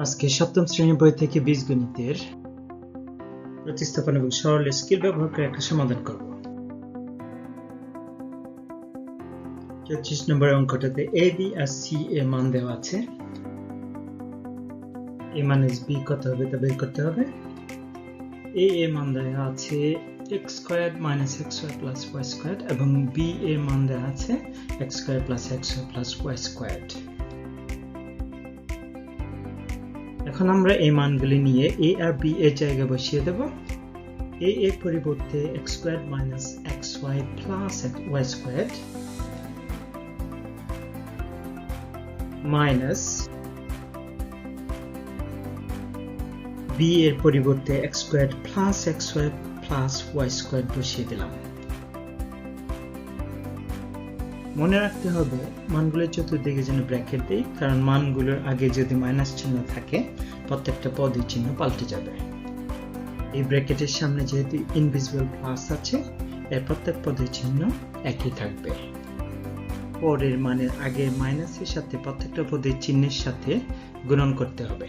আজকে সপ্তম শ্রেণীর বই থেকে বীজগণিতের প্রতিস্থাপন এবং সরল স্কেল ব্যবহার করে একটা সমাধান করব। 34 নম্বর অঙ্কটাতে a b আর c এর মান দেওয়া আছে। a মাইনাস b কত হবে তা বের করতে হবে। a এর মান দেওয়া আছে x square minus xy plus y square এবং b এর মান দেওয়া আছে x square plus xy plus y square. এখন আমরা এই মানগুলি নিয়ে a আর b এর জায়গায় বসিয়ে দেব। a এর পরিবর্তে x square minus xy plus y square minus b এর পরিবর্তে x square plus xy plus y square বসিয়ে দিলাম। মনে রাখতে হবে মানগুলোর চতুর্দিকে যেন ব্র্যাকেট দেই, কারণ মানগুলোর আগে যদি মাইনাস চিহ্ন থাকে প্রত্যেকটা পদের চিহ্ন পাল্টে যাবে। এই ব্র্যাকেটের সামনে যেহেতু ইনভিজিবল প্লাস আছে, এর প্রত্যেক পদের চিহ্ন একই থাকবে। পরের মানের আগে মাইনাসের সাথে প্রত্যেকটা পদের চিহ্নের সাথে গুণন করতে হবে।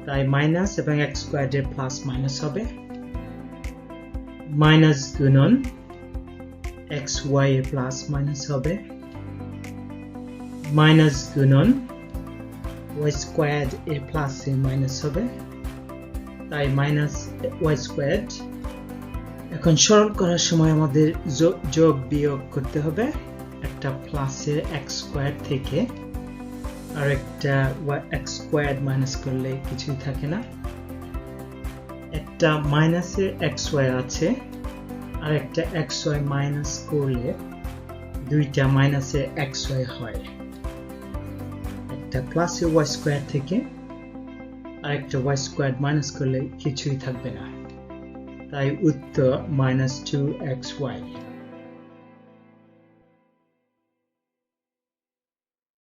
তাই মাইনাস এবং x স্কয়ারের প্লাস মাইনাস হবে, মাইনাস গুণন xy এর প্লাস মাইনাস হবে, মাইনাস গুণন y স্কয়ার এর প্লাস এর মাইনাস হবে, তাই মাইনাস y স্কয়ার। এখন সরল করার সময় আমাদের যোগ বিয়োগ করতে হবে। একটা প্লাসের x স্কয়ার থেকে আর একটা x স্কয়ার মাইনাস করলে কিছুই থাকে না। একটা মাইনাসের xy আছে আর একটা xy মাইনাস করলে দুইটা মাইনাসের xy হয়। একটা প্লাসের y স্কয়ার থেকে আর একটা y স্কয়ার মাইনাস করলে কিছুই থাকবে না, তাই উত্তর -2xy।